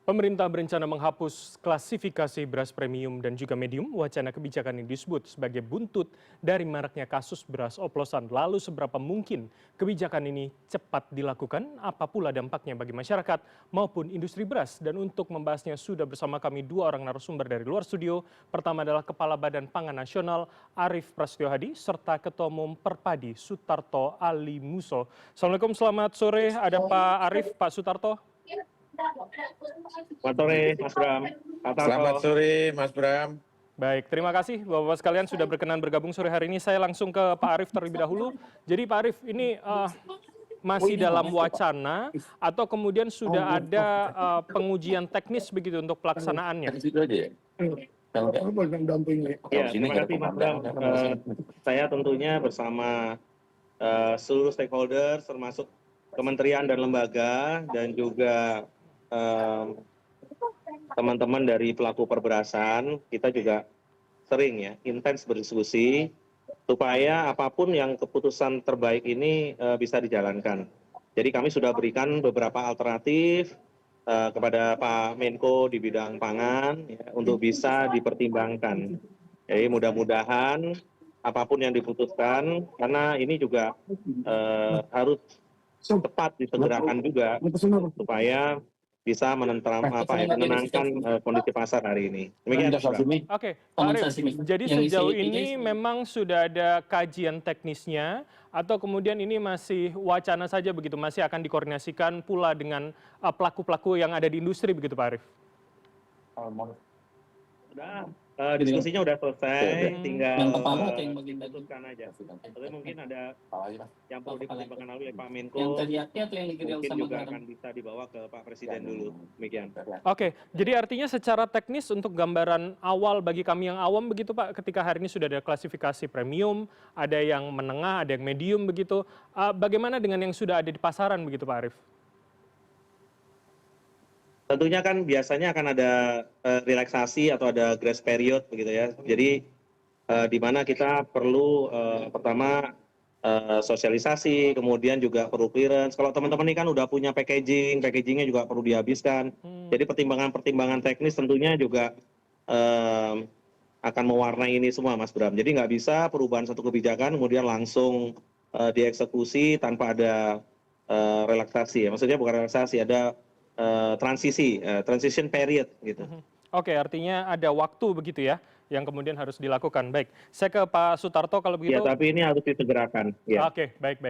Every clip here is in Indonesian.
Pemerintah berencana menghapus klasifikasi beras premium dan juga medium. Wacana kebijakan ini disebut sebagai buntut dari maraknya kasus beras oplosan. Lalu seberapa mungkin kebijakan ini cepat dilakukan? Apa pula dampaknya bagi masyarakat maupun industri beras? Dan untuk membahasnya sudah bersama kami dua orang narasumber dari luar studio. Pertama adalah Kepala Badan Pangan Nasional Arief Prasetyo Hadi serta Ketua Umum Perpadi Sutarto Ali Muso. Assalamualaikum, selamat sore. Ada Pak Arief, Pak Sutarto. Selamat sore, Mas Bram. Selamat sore, Mas Bram. Baik, terima kasih Bapak-Bapak sekalian sudah berkenan bergabung sore hari ini. Saya langsung ke Pak Arief terlebih dahulu. Jadi Pak Arief, ini masih dalam wacana atau kemudian sudah ada pengujian teknis begitu untuk pelaksanaannya? Ya, terima kasih Mas Bram. Saya tentunya bersama seluruh stakeholder termasuk kementerian dan lembaga dan juga teman-teman dari pelaku perberasan, kita juga sering ya intens berdiskusi supaya apapun yang keputusan terbaik ini bisa dijalankan. Jadi kami sudah berikan beberapa alternatif kepada Pak Menko di bidang pangan ya, untuk bisa dipertimbangkan. Jadi mudah-mudahan apapun yang diputuskan, karena ini juga harus tepat disegerakan juga supaya bisa menenangkan kondisi pasar hari ini. Demikian. Oke, Pak Arief, jadi sejauh ini memang sudah ada kajian teknisnya atau kemudian ini masih wacana saja begitu, masih akan dikoordinasikan pula dengan pelaku-pelaku yang ada di industri begitu Pak Arief? Diskusinya udah selesai, tinggal diputuskan aja. Tapi mungkin ada yang perlu dipertimbangkan oleh Pak Menko, mungkin juga akan bisa dibawa ke Pak Presiden dulu. Demikian. Oke, jadi artinya secara teknis untuk gambaran awal bagi kami yang awam begitu Pak, ketika hari ini sudah ada klasifikasi premium, ada yang menengah, ada yang medium begitu, bagaimana dengan yang sudah ada di pasaran begitu Pak Arief? Tentunya kan biasanya akan ada relaksasi atau ada grace period begitu ya. Jadi di mana kita perlu pertama sosialisasi, kemudian juga perlu clearance. Kalau teman-teman ini kan udah punya packagingnya juga perlu dihabiskan. Jadi pertimbangan-pertimbangan teknis tentunya juga akan mewarnai ini semua, Mas Bram. Jadi nggak bisa perubahan satu kebijakan kemudian langsung dieksekusi tanpa ada relaksasi ya. Maksudnya bukan relaksasi, ada transition period gitu. Oke, artinya ada waktu begitu ya yang kemudian harus dilakukan. Baik, saya ke Pak Sutarto kalau begitu. Ya, tapi ini harus disegerakan. Ya. Oke, baik.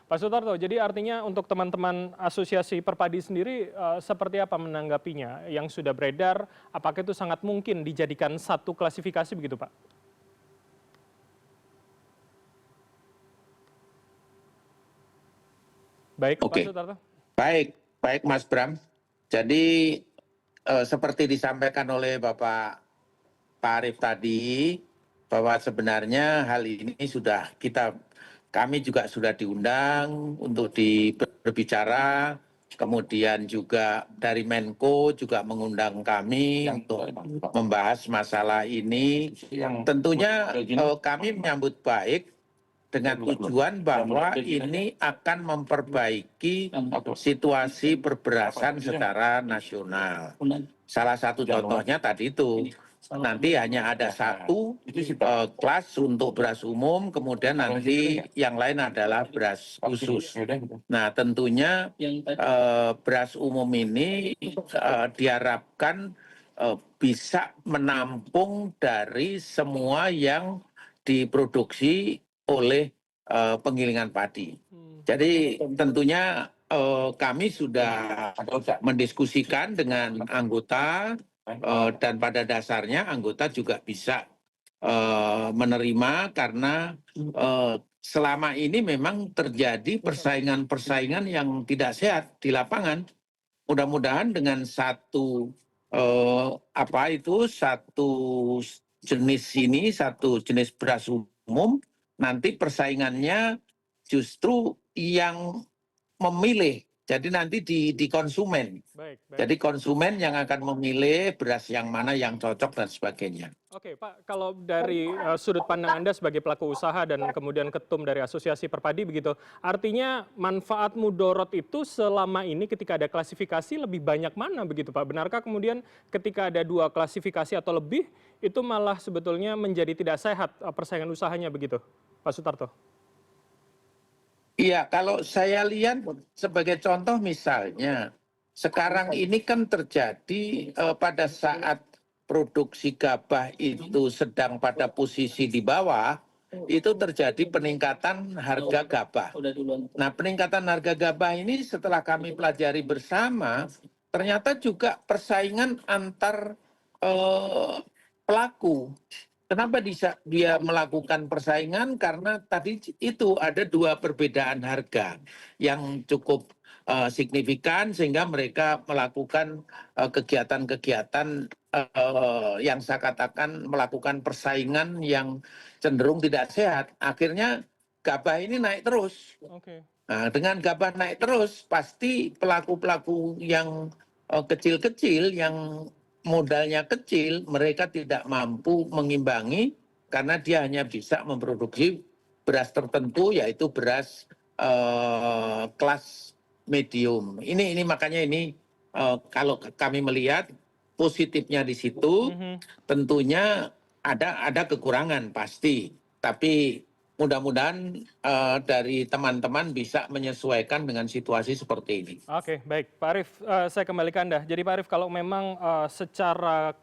Pak Sutarto, jadi artinya untuk teman-teman asosiasi Perpadi sendiri seperti apa menanggapinya? Yang sudah beredar, apakah itu sangat mungkin dijadikan satu klasifikasi begitu Pak? Baik, Pak Sutarto. Baik Mas Bram. Jadi seperti disampaikan oleh Bapak Pak Arief tadi, bahwa sebenarnya hal ini kami juga sudah diundang untuk berbicara, kemudian juga dari Menko juga mengundang kami untuk membahas masalah ini. Tentunya kami menyambut baik dengan tujuan bahwa ini akan memperbaiki situasi perberasan secara nasional. Salah satu contohnya tadi itu, nanti hanya ada satu kelas untuk beras umum, kemudian nanti yang lain adalah beras khusus. Nah tentunya beras umum ini diharapkan bisa menampung dari semua yang diproduksi oleh penggilingan padi. Jadi tentunya kami sudah mendiskusikan dengan anggota dan pada dasarnya anggota juga bisa menerima karena selama ini memang terjadi persaingan-persaingan yang tidak sehat di lapangan. Mudah-mudahan dengan satu jenis beras umum, nanti persaingannya justru yang memilih Jadi nanti di konsumen. Baik, baik. Jadi konsumen yang akan memilih beras yang mana yang cocok dan sebagainya. Oke, Pak, kalau dari sudut pandang Anda sebagai pelaku usaha dan kemudian ketum dari Asosiasi Perpadi begitu, artinya manfaat mudorot itu selama ini ketika ada klasifikasi lebih banyak mana begitu, Pak? Benarkah kemudian ketika ada 2 klasifikasi atau lebih, itu malah sebetulnya menjadi tidak sehat persaingan usahanya begitu, Pak Sutarto? Iya, kalau saya lihat sebagai contoh misalnya, sekarang ini kan terjadi pada saat produksi gabah itu sedang pada posisi di bawah, itu terjadi peningkatan harga gabah. Nah, peningkatan harga gabah ini setelah kami pelajari bersama, ternyata juga persaingan antar pelaku. Kenapa dia melakukan persaingan? Karena tadi itu ada 2 perbedaan harga yang cukup signifikan sehingga mereka melakukan kegiatan-kegiatan yang saya katakan melakukan persaingan yang cenderung tidak sehat. Akhirnya gabah ini naik terus. Oke. Nah, dengan gabah naik terus, pasti pelaku-pelaku yang kecil-kecil, yang modalnya kecil, mereka tidak mampu mengimbangi karena dia hanya bisa memproduksi beras tertentu, yaitu beras kelas medium. Ini makanya ini kalau kami melihat positifnya di situ, tentunya ada kekurangan pasti, tapi mudah-mudahan dari teman-teman bisa menyesuaikan dengan situasi seperti ini. Oke, baik. Pak Arief, saya kembali ke Anda. Jadi Pak Arief, kalau memang secara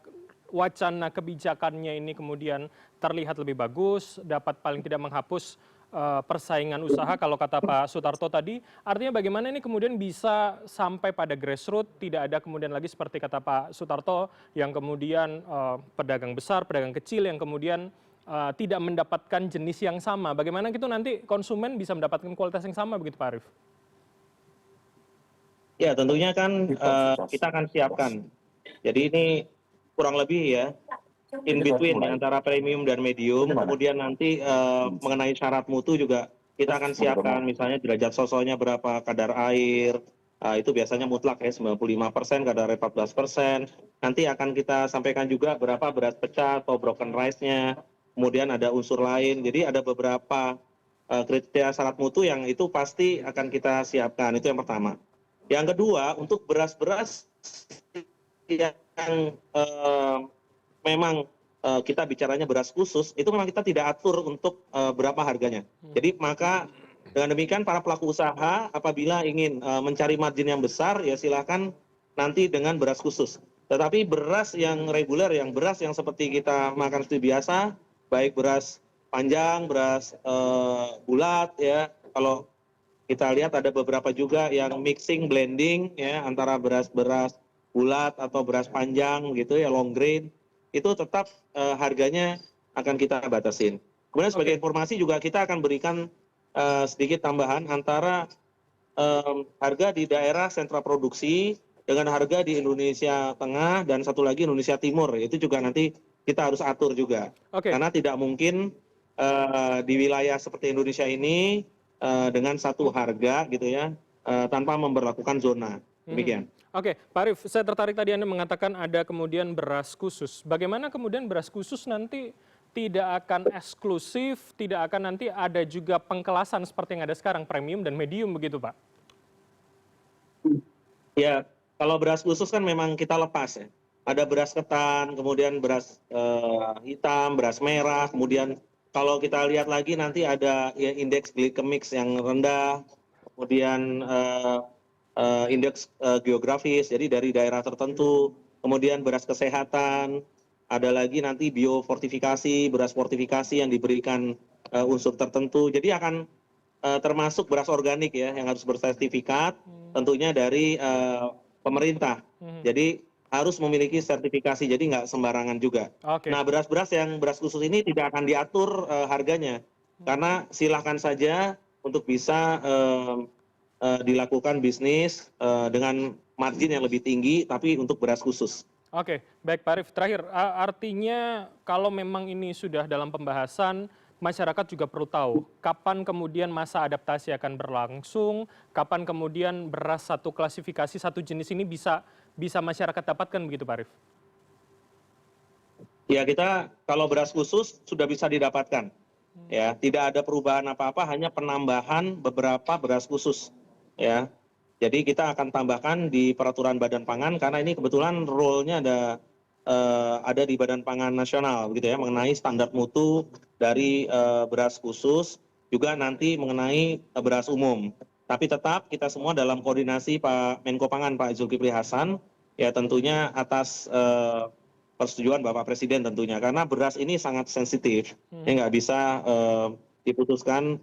wacana kebijakannya ini kemudian terlihat lebih bagus, dapat paling tidak menghapus persaingan usaha, kalau kata Pak Sutarto tadi, artinya bagaimana ini kemudian bisa sampai pada grassroots, tidak ada kemudian lagi seperti kata Pak Sutarto, yang kemudian pedagang besar, pedagang kecil, yang kemudian tidak mendapatkan jenis yang sama. Bagaimana gitu nanti konsumen bisa mendapatkan kualitas yang sama begitu Pak Arief? Ya, tentunya kan kita akan siapkan. Jadi ini kurang lebih ya, in between ya, antara premium dan medium. Kemudian nanti mengenai syarat mutu juga kita akan siapkan, misalnya derajat sosonya berapa, kadar air, itu biasanya mutlak ya 95%, kadar air 14%. Nanti akan kita sampaikan juga berapa beras pecah atau broken rice-nya. Kemudian ada unsur lain. Jadi ada beberapa kriteria syarat mutu yang itu pasti akan kita siapkan. Itu yang pertama. Yang kedua, untuk beras-beras yang memang kita bicaranya beras khusus, itu memang kita tidak atur untuk berapa harganya. Jadi maka dengan demikian para pelaku usaha apabila ingin mencari margin yang besar, ya silakan nanti dengan beras khusus. Tetapi beras yang reguler, yang beras yang seperti kita makan seperti biasa, baik beras panjang, beras bulat, ya. Kalau kita lihat ada beberapa juga yang mixing, blending, ya, antara beras-beras bulat atau beras panjang gitu ya, long grain, itu tetap harganya akan kita batasin. Kemudian sebagai informasi juga kita akan berikan sedikit tambahan antara harga di daerah sentra produksi dengan harga di Indonesia Tengah dan satu lagi Indonesia Timur. Itu juga nanti kita harus atur juga. Karena tidak mungkin di wilayah seperti Indonesia ini dengan satu harga gitu ya, tanpa memberlakukan zona. Demikian. Oke, Pak Arief, saya tertarik tadi Anda mengatakan ada kemudian beras khusus. Bagaimana kemudian beras khusus nanti tidak akan eksklusif, tidak akan nanti ada juga pengkelasan seperti yang ada sekarang, premium dan medium begitu, Pak? Ya, kalau beras khusus kan memang kita lepas ya. Ada beras ketan, kemudian beras hitam, beras merah, kemudian kalau kita lihat lagi nanti ada ya, indeks glikemik yang rendah, kemudian indeks geografis, jadi dari daerah tertentu, kemudian beras kesehatan, ada lagi nanti biofortifikasi, beras fortifikasi yang diberikan unsur tertentu. Jadi akan termasuk beras organik ya, yang harus bersertifikat, tentunya dari pemerintah. Jadi harus memiliki sertifikasi, jadi nggak sembarangan juga. Nah, beras-beras yang beras khusus ini tidak akan diatur harganya, karena silahkan saja untuk bisa dilakukan bisnis dengan margin yang lebih tinggi, tapi untuk beras khusus. Oke, baik Pak Arief. Terakhir, artinya kalau memang ini sudah dalam pembahasan, masyarakat juga perlu tahu kapan kemudian masa adaptasi akan berlangsung, kapan kemudian beras satu klasifikasi satu jenis ini bisa masyarakat dapatkan begitu Pak Arief? Ya kita kalau beras khusus sudah bisa didapatkan. Ya, tidak ada perubahan apa-apa, hanya penambahan beberapa beras khusus. Ya, jadi kita akan tambahkan di peraturan Badan Pangan karena ini kebetulan role-nya ada di Badan Pangan Nasional, gitu ya, mengenai standar mutu dari beras khusus, juga nanti mengenai beras umum. Tapi tetap kita semua dalam koordinasi Pak Menko Pangan Pak Zulkifli Hasan, ya tentunya atas persetujuan Bapak Presiden tentunya, karena beras ini sangat sensitif, ya nggak bisa diputuskan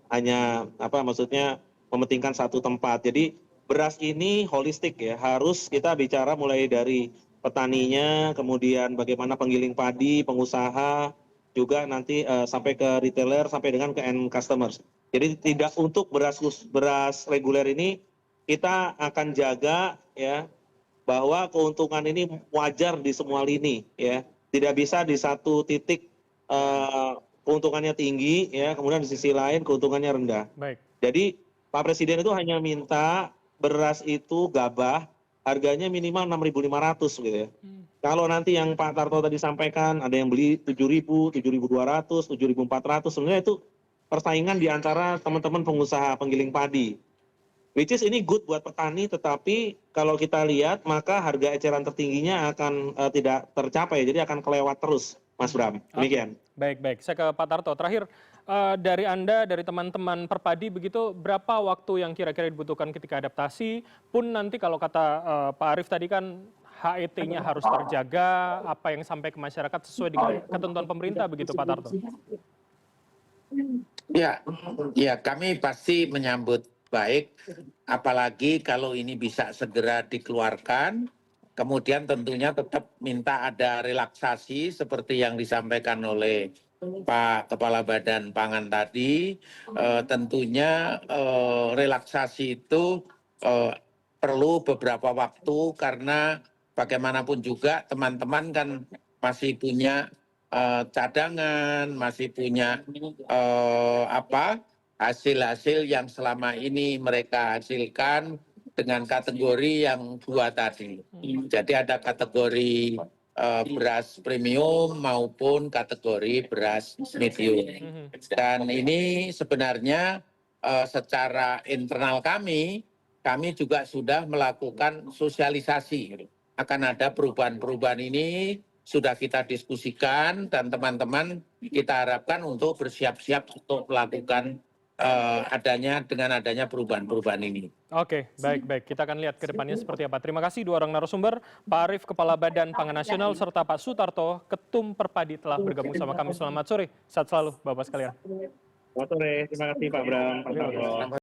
hanya maksudnya mementingkan satu tempat. Jadi beras ini holistik ya, harus kita bicara mulai dari petaninya, kemudian bagaimana penggiling padi, pengusaha, juga nanti sampai ke retailer, sampai dengan ke end customers. Jadi tidak untuk beras reguler ini kita akan jaga ya bahwa keuntungan ini wajar di semua lini ya, tidak bisa di satu titik keuntungannya tinggi ya, kemudian di sisi lain keuntungannya rendah. Baik. Jadi Pak Presiden itu hanya minta beras itu gabah harganya minimal 6.500 gitu ya. Kalau nanti yang Pak Tarto tadi sampaikan ada yang beli 7.000, 7.200, 7.400, sebenarnya itu persaingan di antara teman-teman pengusaha penggiling padi. Which is ini good buat petani, tetapi kalau kita lihat maka harga eceran tertingginya akan tidak tercapai, jadi akan kelewat terus, Mas Bram. Demikian. Baik. Saya ke Pak Tarto. Terakhir, dari Anda, dari teman-teman perpadi begitu, berapa waktu yang kira-kira dibutuhkan ketika adaptasi? Pun nanti kalau kata Pak Arief tadi kan HET-nya harus terjaga, apa yang sampai ke masyarakat sesuai dengan ketentuan pemerintah begitu Pak Tarto? Ya, kami pasti menyambut baik, apalagi kalau ini bisa segera dikeluarkan. Kemudian tentunya tetap minta ada relaksasi seperti yang disampaikan oleh Pak Kepala Badan Pangan tadi. Tentunya relaksasi itu perlu beberapa waktu karena bagaimanapun juga teman-teman kan masih punya cadangan, masih punya hasil-hasil yang selama ini mereka hasilkan dengan kategori yang dua tadi. Jadi ada kategori beras premium maupun kategori beras medium. Dan ini sebenarnya secara internal kami juga sudah melakukan sosialisasi. Akan ada perubahan-perubahan ini sudah kita diskusikan dan teman-teman kita harapkan untuk bersiap-siap untuk melakukan dengan adanya perubahan-perubahan ini. Oke, baik. Kita akan lihat ke depannya seperti apa. Terima kasih dua orang narasumber, Pak Arief, Kepala Badan Pangan Nasional, serta Pak Sutarto, Ketum Perpadi telah bergabung sama kami. Selamat sore, sehat selalu Bapak sekalian. Selamat sore, terima kasih Pak Bram, Pak Tarto.